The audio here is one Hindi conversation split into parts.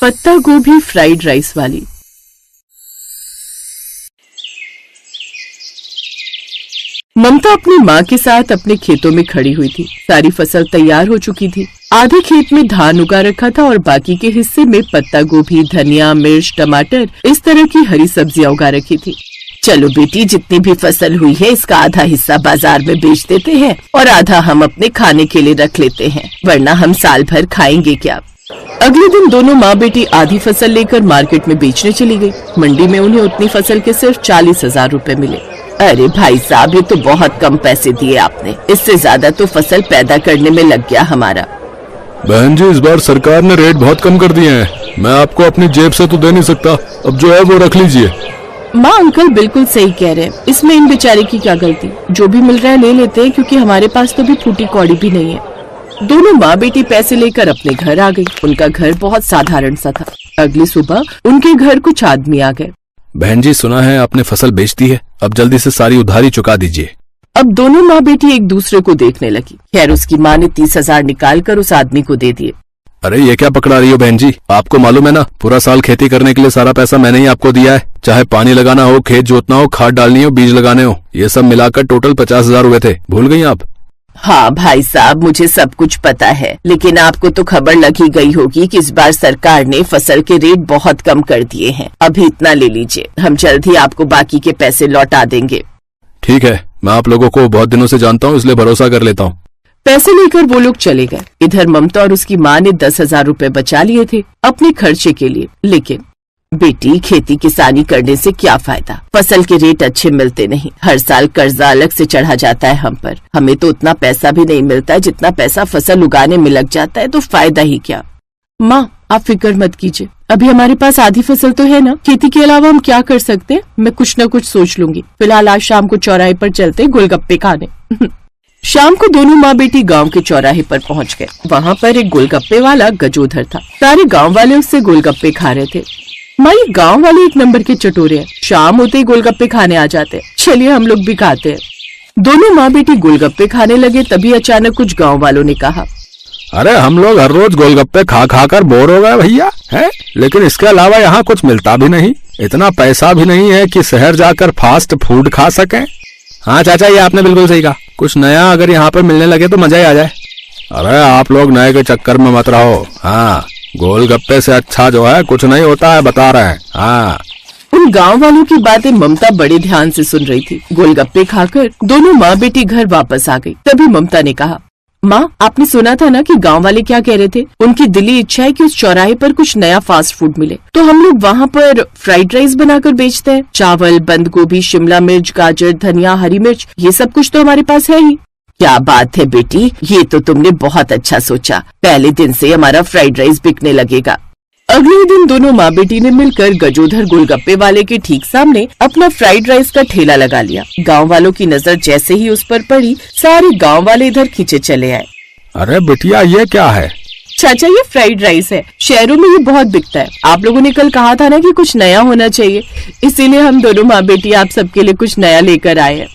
पत्ता गोभी फ्राइड राइस वाली। ममता अपनी माँ के साथ अपने खेतों में खड़ी हुई थी। सारी फसल तैयार हो चुकी थी। आधे खेत में धान उगा रखा था और बाकी के हिस्से में पत्ता गोभी, धनिया, मिर्च, टमाटर, इस तरह की हरी सब्जियां उगा रखी थी। चलो बेटी, जितनी भी फसल हुई है इसका आधा हिस्सा बाजार में बेच देते हैं और आधा हम अपने खाने के लिए रख लेते हैं, वरना हम साल भर खाएंगे क्या। अगले दिन दोनों माँ बेटी आधी फसल लेकर मार्केट में बेचने चली गई। मंडी में उन्हें उतनी फसल के सिर्फ 40,000 रूपए मिले। अरे भाई साहब, ये तो बहुत कम पैसे दिए आपने, इससे ज्यादा तो फसल पैदा करने में लग गया हमारा। बहन जी, इस बार सरकार ने रेट बहुत कम कर दिए हैं, मैं आपको अपनी जेब से तो दे नहीं सकता, अब जो है वो रख लीजिए। माँ अंकल बिल्कुल सही कह रहे हैं, इसमें इन बेचारे की क्या गलती, जो भी मिल रहा है ले लेते हैं, क्योंकि हमारे पास तो भी फूटी कौड़ी भी नहीं है। दोनों माँ बेटी पैसे लेकर अपने घर आ गई। उनका घर बहुत साधारण सा था। अगली सुबह उनके घर कुछ आदमी आ गए। बहन जी, सुना है आपने फसल बेच दी है, अब जल्दी से सारी उधारी चुका दीजिए। अब दोनों माँ बेटी एक दूसरे को देखने लगी। खैर, उसकी माँ ने 30,000 निकाल कर उस आदमी को दे दिए। अरे ये क्या पकड़ा रही हो बहन जी, आपको मालूम है ना, पूरा साल खेती करने के लिए सारा पैसा मैंने ही आपको दिया है। चाहे पानी लगाना हो, खेत जोतना हो, खाद डालनी हो, बीज लगाने हो, ये सब मिलाकर टोटल 50,000 हुए थे। भूल गई आप? हाँ भाई साहब, मुझे सब कुछ पता है, लेकिन आपको तो खबर लगी गई होगी कि इस बार सरकार ने फसल के रेट बहुत कम कर दिए हैं। अभी इतना ले लीजिए, हम जल्द ही आपको बाकी के पैसे लौटा देंगे। ठीक है, मैं आप लोगों को बहुत दिनों से जानता हूँ, इसलिए भरोसा कर लेता हूँ। पैसे लेकर वो लोग चले गए। इधर ममता और उसकी माँ ने 10,000 रूपए बचा लिए थे अपने खर्चे के लिए। लेकिन बेटी, खेती किसानी करने से क्या फायदा, फसल के रेट अच्छे मिलते नहीं, हर साल कर्जा अलग से चढ़ा जाता है हम पर। हमें तो उतना पैसा भी नहीं मिलता है जितना पैसा फसल उगाने में लग जाता है, तो फायदा ही क्या। माँ आप फिक्र मत कीजिए, अभी हमारे पास आधी फसल तो है ना, खेती के अलावा हम क्या कर सकते हैं, मैं कुछ न कुछ सोच लूंगी। फिलहाल आज शाम को चौराहे पर चलते गोलगप्पे खाने। शाम को दोनों माँ बेटी गांव के चौराहे पर पहुँच गए। वहाँ पर एक गोलगप्पे वाला गजोधर था। सारे गाँव वाले उससे गोलगप्पे खा रहे थे। माँ, ये गाँव वाले एक नंबर के चटोरे हैं, शाम होते ही गोलगप्पे खाने आ जाते हैं, चलिए हम लोग भी खाते हैं। दोनों माँ बेटी गोलगप्पे खाने लगे, तभी अचानक कुछ गाँव वालों ने कहा, अरे हम लोग हर रोज गोलगप्पे खा खा कर बोर हो गए भैया, है, लेकिन इसके अलावा यहाँ कुछ मिलता भी नहीं, इतना पैसा भी नहीं है कि शहर जाकर फास्ट फूड खा सकें। हाँ चाचा, ये आपने बिल्कुल सही कहा, कुछ नया अगर यहाँ पर मिलने लगे तो मजा ही आ जाए। अरे आप लोग नए के चक्कर में मत रहो, हाँ, गोलगप्पे से अच्छा जो है कुछ नहीं होता है, बता रहे हैं। हाँ। उन गांव वालों की बातें ममता बड़े ध्यान से सुन रही थी। गोलगप्पे खाकर दोनों माँ बेटी घर वापस आ गई। तभी ममता ने कहा, माँ आपने सुना था ना कि गांव वाले क्या कह रहे थे, उनकी दिली इच्छा है कि उस चौराहे पर कुछ नया फास्ट फूड मिले, तो हम लोग वहाँ पर फ्राइड राइस बनाकर बेचते हैं। चावल, बंद गोभी, शिमला मिर्च, गाजर, धनिया, हरी मिर्च, ये सब कुछ तो हमारे पास है ही। क्या बात है बेटी, ये तो तुमने बहुत अच्छा सोचा, पहले दिन से हमारा फ्राइड राइस बिकने लगेगा। अगले दिन दोनों माँ बेटी ने मिलकर गजोधर गोलगप्पे वाले के ठीक सामने अपना फ्राइड राइस का ठेला लगा लिया। गांव वालों की नजर जैसे ही उस पर पड़ी, सारे गांव वाले इधर खींचे चले आए। अरे बिटिया, ये क्या है? चाचा, ये फ्राइड राइस है, शहरों में ये बहुत बिकता है। आप लोगों ने कल कहा था ना कि कुछ नया होना चाहिए, इसीलिए हम दोनों माँ बेटी आप सबके लिए कुछ नया लेकर आए हैं।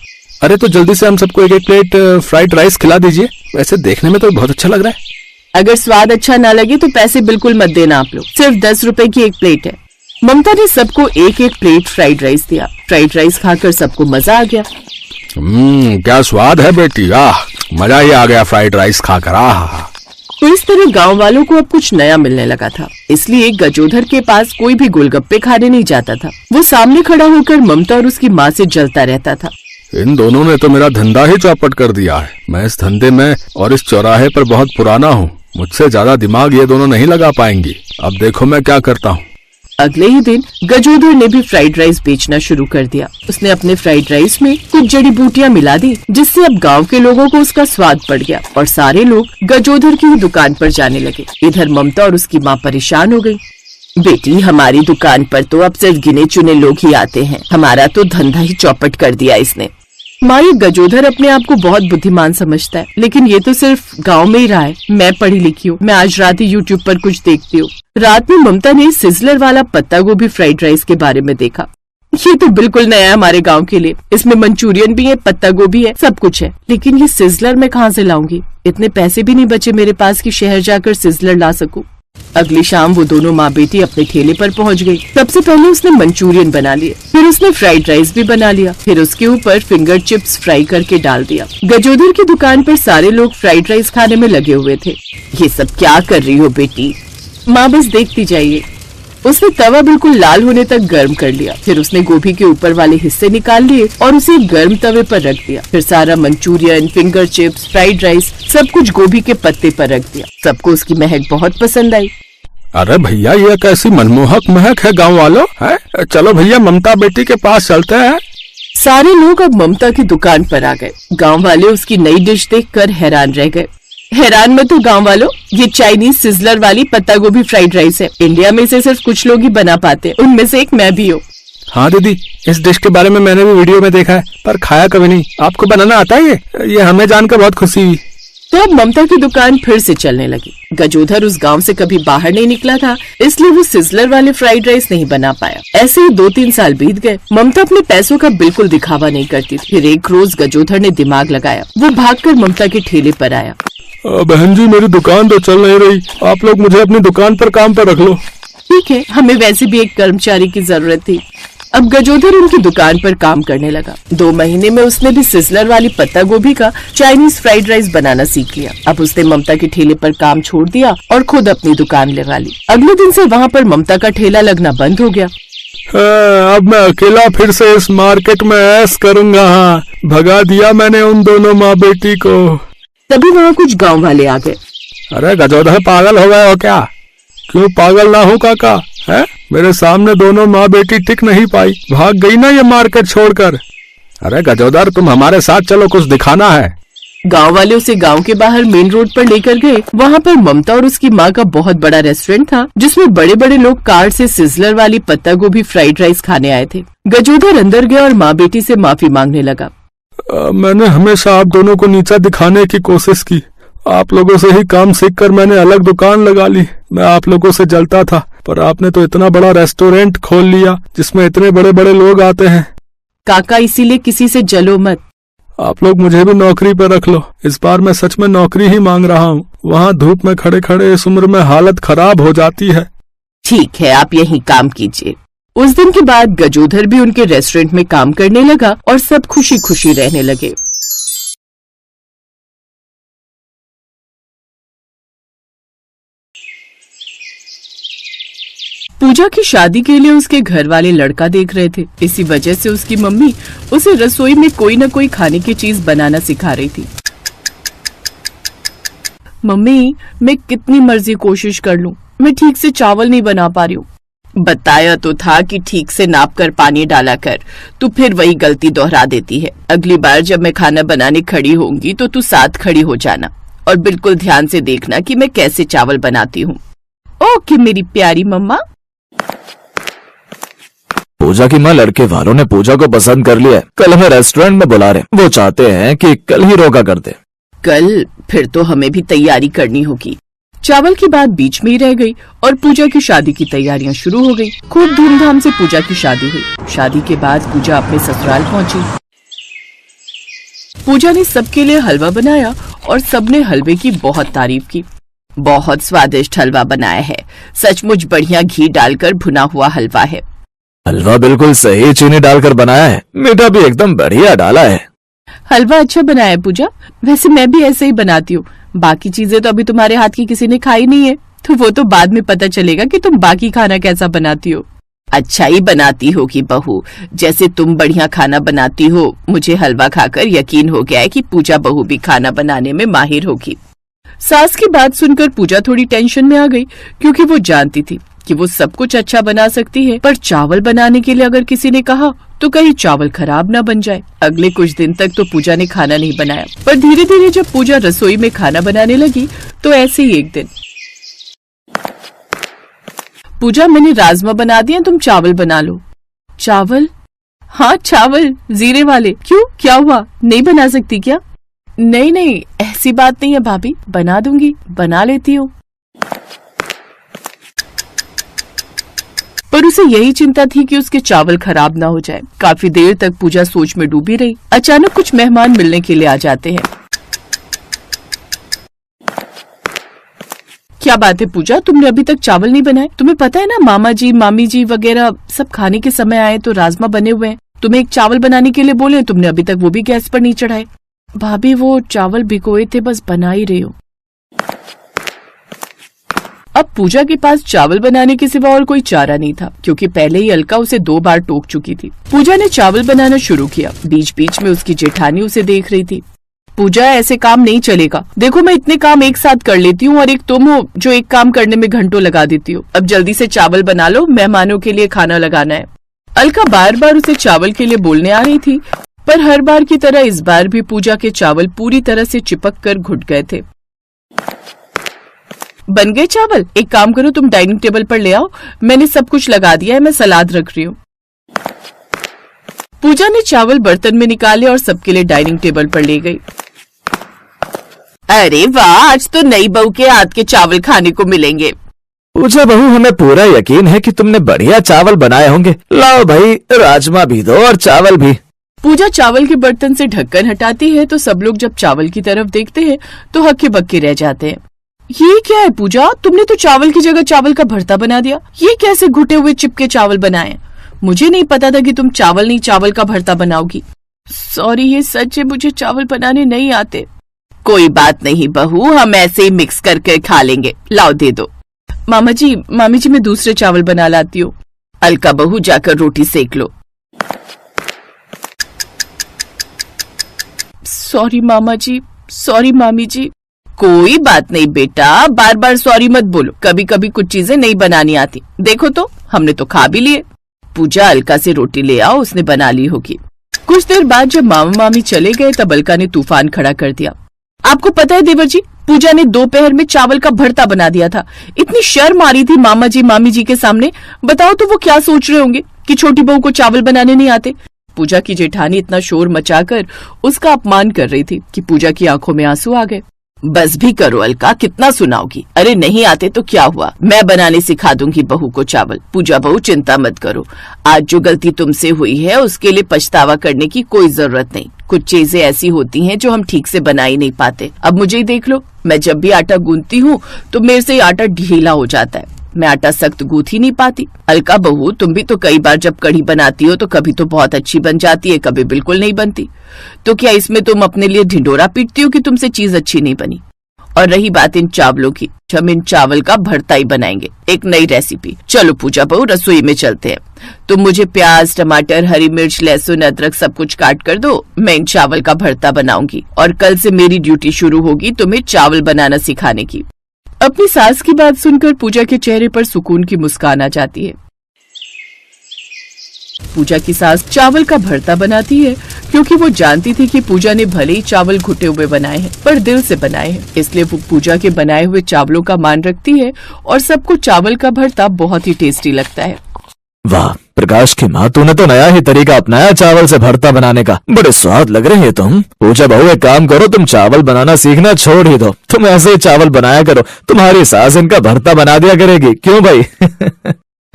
अरे तो जल्दी से हम सबको एक एक प्लेट फ्राइड राइस खिला दीजिए, वैसे देखने में तो बहुत अच्छा लग रहा है। अगर स्वाद अच्छा ना लगे तो पैसे बिल्कुल मत देना आप लोग, सिर्फ 10 रुपए की एक प्लेट है। ममता ने सबको एक एक प्लेट फ्राइड राइस दिया। फ्राइड राइस खाकर सबको मजा आ गया। क्या स्वाद है बेटी, आह, मजा ही आ गया फ्राइड राइस खाकर। आह। तो इस तरह गांव वालों को अब कुछ नया मिलने लगा था, इसलिए गजोधर के पास कोई भी गोलगप्पे खाने नहीं जाता था। वो सामने खड़ा होकर ममता और उसकी माँ से जलता रहता था। इन दोनों ने तो मेरा धंधा ही चौपट कर दिया है। मैं इस धंधे में और इस चौराहे पर बहुत पुराना हूँ, मुझसे ज्यादा दिमाग ये दोनों नहीं लगा पाएंगी। अब देखो मैं क्या करता हूँ। अगले ही दिन गजोधर ने भी फ्राइड राइस बेचना शुरू कर दिया। उसने अपने फ्राइड राइस में कुछ जड़ी बूटियां मिला दी, जिससे अब गांव के लोगों को उसका स्वाद पड़ गया और सारे लोग गजोधर की दुकान पर जाने लगे। इधर ममता और उसकी माँ परेशान हो गई। बेटी, हमारी दुकान पर तो अब सिर्फ गिने चुने लोग ही आते हैं, हमारा तो धंधा ही चौपट कर दिया इसने। माँ, ये गजोधर अपने आप को बहुत बुद्धिमान समझता है, लेकिन ये तो सिर्फ गांव में ही रहा है। मैं पढ़ी लिखी हूँ, मैं आज रात ही यूट्यूब पर कुछ देखती हूँ। रात में ममता ने सिजलर वाला पत्ता गोभी फ्राइड राइस के बारे में देखा। ये तो बिल्कुल नया है हमारे गांव के लिए, इसमें मंचूरियन भी है, पत्ता गोभी है, सब कुछ है, लेकिन ये सिजलर मैं कहाँ से लाऊंगी? इतने पैसे भी नहीं बचे मेरे पास कि शहर जाकर सिजलर ला सकूं। अगली शाम वो दोनों माँ बेटी अपने ठेले पर पहुँच गई। सबसे पहले उसने मंचूरियन बना लिए, फिर उसने फ्राइड राइस भी बना लिया, फिर उसके ऊपर फिंगर चिप्स फ्राई करके डाल दिया। गजोदर की दुकान पर सारे लोग फ्राइड राइस खाने में लगे हुए थे। ये सब क्या कर रही हो बेटी? माँ बस देखती जाइए। उसने तवा बिल्कुल लाल होने तक गर्म कर लिया, फिर उसने गोभी के ऊपर वाले हिस्से निकाल लिए और उसे गर्म तवे पर रख दिया। फिर सारा Manchurian, finger chips, fried rice सब कुछ गोभी के पत्ते पर रख दिया। सबको उसकी महक बहुत पसंद आई। अरे भैया, ये कैसी मनमोहक महक है गांव वालों, है? चलो भैया, ममता बेटी के पास चलते हैं। सारे लोग अब ममता की दुकान पर आ गए। गांव वाले उसकी नई डिश देखकर हैरान रह गए। हैरान मत हो गांव वालों, ये चाइनीज सिजलर वाली पत्ता गोभी फ्राइड राइस है। इंडिया में इसे सिर्फ कुछ लोग ही बना पाते हैं, उनमें से एक मैं भी हूँ। हाँ दीदी, इस डिश के बारे में मैंने भी वीडियो में देखा है, पर खाया कभी नहीं। आपको बनाना आता है ये हमें जानकर बहुत खुशी हुई। तो अब ममता की दुकान फिर से चलने लगी। गजोधर उस गांव से कभी बाहर नहीं निकला था, इसलिए वो सिजलर वाले फ्राइड राइस नहीं बना पाया। ऐसे ही 2-3 साल बीत गए। ममता अपने पैसों का बिल्कुल दिखावा नहीं करती थी। फिर एक रोज गजोधर ने दिमाग लगाया। वो भागकर ममता के ठेले पर आया। बहन जी, मेरी दुकान तो चल नहीं रही, आप लोग मुझे अपनी दुकान पर काम पर रख लो। ठीक है, हमें वैसे भी एक कर्मचारी की जरूरत थी। अब गजोधर उनकी दुकान पर काम करने लगा। 2 महीने में उसने भी सिजलर वाली पत्ता गोभी का चाइनीज फ्राइड राइस बनाना सीख लिया। अब उसने ममता के ठेले पर काम छोड़ दिया और खुद अपनी दुकान लगा ली। अगले दिन से वहाँ पर ममता का ठेला लगना बंद हो गया। अब मैं अकेला फिर से इस मार्केट में ऐश करूँगा। हाँ, भगा दिया मैंने उन दोनों माँ बेटी को। तभी वहाँ कुछ गाँव वाले आ गए। अरे गजोधर, पागल हो गए हो क्या? क्यों पागल ना हो काका, है? मेरे सामने दोनों माँ बेटी टिक नहीं पाई, भाग गई ना ये मार्केट छोड़कर। अरे गजोदर, तुम हमारे साथ चलो, कुछ दिखाना है। गांव वाले उसे गांव के बाहर मेन रोड पर लेकर गए। वहाँ पर ममता और उसकी माँ का बहुत बड़ा रेस्टोरेंट था, जिसमें बड़े बड़े लोग कार से सिजलर वाली पत्ता गोभी फ्राइड राइस खाने आए थे। गजोधर अंदर गया और माँ बेटी से माफी मांगने लगा। मैंने हमेशा आप दोनों को नीचा दिखाने की कोशिश की। आप लोगों से ही काम सीखकर मैंने अलग दुकान लगा ली। मैं आप लोगों से जलता था, पर आपने तो इतना बड़ा रेस्टोरेंट खोल लिया जिसमें इतने बड़े बड़े लोग आते हैं। काका, इसीलिए किसी से जलो मत। आप लोग मुझे भी नौकरी पर रख लो। इस बार मैं सच में नौकरी ही मांग रहा हूँ। वहाँ धूप में खड़े खड़े इस उम्र में हालत खराब हो जाती है। ठीक है, आप यहीं काम कीजिए। उस दिन के बाद गजोधर भी उनके रेस्टोरेंट में काम करने लगा और सब खुशी खुशी रहने लगे। पूजा की शादी के लिए उसके घर वाले लड़का देख रहे थे। इसी वजह से उसकी मम्मी उसे रसोई में कोई न कोई खाने की चीज बनाना सिखा रही थी। मम्मी, मैं कितनी मर्जी कोशिश कर लूं, मैं ठीक से चावल नहीं बना पा रही हूँ। बताया तो था कि ठीक से नाप कर पानी डाला कर, तू फिर वही गलती दोहरा देती है। अगली बार जब मैं खाना बनाने खड़ी होंगी तो तू साथ खड़ी हो जाना और बिल्कुल ध्यान से देखना कि मैं कैसे चावल बनाती हूँ। ओके मेरी प्यारी मम्मा। पूजा की माँ, लड़के वालों ने पूजा को पसंद कर लिया है। कल हमें रेस्टोरेंट में बुला रहे। वो चाहते हैं कि कल ही रोका कर दे। कल? फिर तो हमें भी तैयारी करनी होगी। चावल की बात बीच में ही रह गई और पूजा की शादी की तैयारियां शुरू हो गई। खूब धूमधाम से पूजा की शादी हुई। शादी के बाद पूजा अपने ससुराल पहुंची। पूजा ने सबके लिए हलवा बनाया और सबने हलवे की बहुत तारीफ की। बहुत स्वादिष्ट हलवा बनाया है, सचमुच बढ़िया घी डालकर भुना हुआ हलवा है। हलवा बिल्कुल सही चीनी डालकर बनाया है, मीठा भी एकदम बढ़िया डाला है। हलवा अच्छा बनाया है पूजा, वैसे मैं भी ऐसे ही बनाती हूँ। बाकी चीजें तो अभी तुम्हारे हाथ की किसी ने खाई नहीं है, तो वो तो बाद में पता चलेगा कि तुम बाकी खाना कैसा बनाती हो। अच्छा ही बनाती होगी बहू, जैसे तुम बढ़िया खाना बनाती हो। मुझे हलवा खाकर यकीन हो गया है कि पूजा बहू भी खाना बनाने में माहिर होगी। सास की बात सुनकर पूजा थोड़ी टेंशन में आ गई, क्योंकि वो जानती थी कि वो सब कुछ अच्छा बना सकती है, पर चावल बनाने के लिए अगर किसी ने कहा तो कहीं चावल खराब ना बन जाए। अगले कुछ दिन तक तो पूजा ने खाना नहीं बनाया, पर धीरे धीरे जब पूजा रसोई में खाना बनाने लगी तो ऐसे ही एक दिन, पूजा मैंने राजमा बना दिया, तुम चावल बना लो। चावल? हाँ चावल, जीरे वाले। क्यों, क्या हुआ, नहीं बना सकती क्या? नहीं नहीं, ऐसी बात नहीं है भाभी, बना दूंगी, बना लेती हूँ। पर उसे यही चिंता थी कि उसके चावल खराब ना हो जाए। काफी देर तक पूजा सोच में डूबी रही। अचानक कुछ मेहमान मिलने के लिए आ जाते हैं। क्या क्या बात है पूजा, तुमने अभी तक चावल नहीं बनाए? तुम्हें पता है ना मामा जी मामी जी वगैरह सब खाने के समय आए तो राजमा बने हुए हैं। तुम्हें एक चावल बनाने के लिए बोले, तुमने अभी तक वो भी गैस पर नहीं चढ़ाए। भाभी वो चावल भिगोए थे, बस बना ही रही हूँ। अब पूजा के पास चावल बनाने के सिवा और कोई चारा नहीं था, क्योंकि पहले ही अलका उसे 2 बार टोक चुकी थी। पूजा ने चावल बनाना शुरू किया। बीच बीच में उसकी जेठानी उसे देख रही थी। पूजा ऐसे काम नहीं चलेगा, देखो मैं इतने काम एक साथ कर लेती हूँ और एक तुम हो जो एक काम करने में घंटों लगा देती हो। अब जल्दी से चावल बना लो, मेहमानों के लिए खाना लगाना है। अलका बार बार उसे चावल के लिए बोलने आ रही थी, पर हर बार की तरह इस बार भी पूजा के चावल पूरी तरह से चिपक कर घुट गए थे। बन गए चावल? एक काम करो, तुम डाइनिंग टेबल पर ले आओ, मैंने सब कुछ लगा दिया है, मैं सलाद रख रही हूँ। पूजा ने चावल बर्तन में निकाले और सबके लिए डाइनिंग टेबल पर ले गई। अरे वाह, आज तो नई बहू के हाथ के चावल खाने को मिलेंगे। पूजा बहू, हमें पूरा यकीन है कि तुमने बढ़िया चावल बनाए होंगे। लाओ भाई, राजमा भी दो और चावल भी। पूजा चावल के बर्तन से ढक्कन हटाती है तो सब लोग जब चावल की तरफ देखते हैं तो हक्के बक्के रह जाते हैं। ये क्या है पूजा, तुमने तो चावल की जगह चावल का भरता बना दिया। ये कैसे घुटे हुए चिपके चावल बनाए? मुझे नहीं पता था कि तुम चावल नहीं चावल का भरता बनाओगी। सॉरी, ये सच है, मुझे चावल बनाने नहीं आते। कोई बात नहीं बहू, हम ऐसे ही मिक्स करके खा लेंगे। लाओ दे दो। मामा जी मामी जी, मैं दूसरे चावल बना लाती हूँ। अलका बहू, जाकर रोटी सेक लो। सॉरी मामा जी, सॉरी मामी जी। कोई बात नहीं बेटा, बार बार सॉरी मत बोलो, कभी कभी कुछ चीजें नहीं बनानी आती। देखो तो, हमने तो खा भी लिए। पूजा, अलका से रोटी ले आओ, उसने बना ली होगी। कुछ देर बाद जब मामा मामी चले गए तब अलका ने तूफान खड़ा कर दिया। आपको पता है देवर जी, पूजा ने दोपहर में चावल का भरता बना दिया था। इतनी शर्म आ रही थी मामा जी मामी जी के सामने। बताओ तो वो क्या सोच रहे होंगे कि छोटी बहू को चावल बनाने नहीं आते। पूजा की जेठानी इतना शोर मचाकर उसका अपमान कर रही थी कि पूजा की आंखों में आंसू आ गए। बस भी करो अलका, कितना सुनाओगी? अरे नहीं आते तो क्या हुआ, मैं बनाने सिखा दूंगी बहू को चावल। पूजा बहू, चिंता मत करो, आज जो गलती तुमसे हुई है उसके लिए पछतावा करने की कोई जरूरत नहीं। कुछ चीजें ऐसी होती हैं जो हम ठीक से बना ही नहीं पाते। अब मुझे ही देख लो, मैं जब भी आटा गूंथती हूँ तो मेरे से आटा ढीला हो जाता है, मैं आटा सख्त गूंथ ही नहीं पाती। अलका बहू, तुम भी तो कई बार जब कढ़ी बनाती हो तो कभी तो बहुत अच्छी बन जाती है, कभी बिल्कुल नहीं बनती। तो क्या इसमें तुम अपने लिए ढिंडोरा पीटती हो कि तुमसे चीज अच्छी नहीं बनी? और रही बात इन चावलों की, हम इन चावल का भरता ही बनाएंगे, एक नई रेसिपी। चलो पूजा बहू, रसोई में चलते हैं। तुम मुझे प्याज, टमाटर, हरी मिर्च, लहसुन, अदरक सब कुछ काट कर दो, मैं इन चावल का भरता बनाऊंगी। और कल से मेरी ड्यूटी शुरू होगी तुम्हें चावल बनाना सिखाने की। अपनी सास की बात सुनकर पूजा के चेहरे पर सुकून की मुस्कान आ जाती है। पूजा की सास चावल का भरता बनाती है क्योंकि वो जानती थी कि पूजा ने भले ही चावल घुटे हुए बनाए हैं पर दिल से बनाए हैं, इसलिए वो पूजा के बनाए हुए चावलों का मान रखती है और सबको चावल का भरता बहुत ही टेस्टी लगता है। वाह प्रकाश की माँ, तूने तो नया ही तरीका अपनाया चावल से भरता बनाने का। बड़े स्वाद लग रहे हैं तुम। पूजा बहू, एक काम करो, तुम चावल बनाना सीखना छोड़ ही दो, तुम ऐसे ही चावल बनाया करो, तुम्हारी सास इनका भरता बना दिया करेगी। क्यों भाई?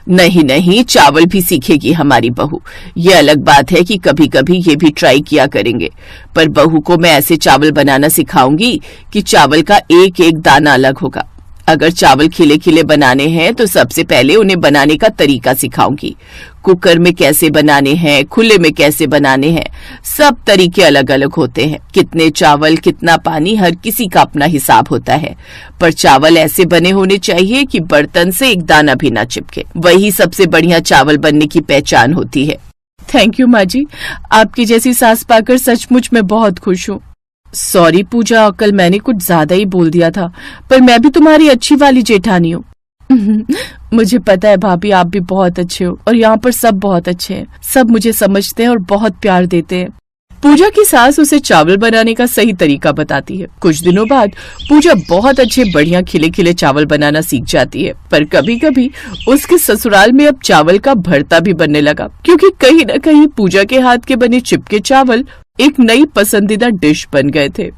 नहीं नहीं, चावल भी सीखेगी हमारी बहू। ये अलग बात है कि कभी कभी ये भी ट्राई किया करेंगे, पर बहू को मैं ऐसे चावल बनाना सिखाऊंगी कि चावल का एक एक दाना अलग होगा। अगर चावल खिले खिले बनाने हैं तो सबसे पहले उन्हें बनाने का तरीका सिखाऊंगी। कुकर में कैसे बनाने हैं, खुले में कैसे बनाने हैं, सब तरीके अलग अलग होते हैं। कितने चावल, कितना पानी, हर किसी का अपना हिसाब होता है, पर चावल ऐसे बने होने चाहिए कि बर्तन से एक दाना भी ना चिपके। वही सबसे बढ़िया चावल बनने की पहचान होती है। थैंक यू माँ जी, आपकी जैसी सास पाकर सचमुच मैं बहुत खुश हूँ। सॉरी पूजा, कल मैंने कुछ ज्यादा ही बोल दिया था, पर मैं भी तुम्हारी अच्छी वाली जेठानी हूँ। मुझे पता है भाभी, आप भी बहुत अच्छे हो और यहाँ पर सब बहुत अच्छे हैं, सब मुझे समझते हैं और बहुत प्यार देते हैं। पूजा की सास उसे चावल बनाने का सही तरीका बताती है। कुछ दिनों बाद पूजा बहुत अच्छे बढ़िया खिले खिले चावल बनाना सीख जाती है, पर कभी कभी उसके ससुराल में अब चावल का भरता भी बनने लगा, क्योंकि कहीं न कहीं पूजा के हाथ के बने चिपके चावल एक नई पसंदीदा डिश बन गए थे।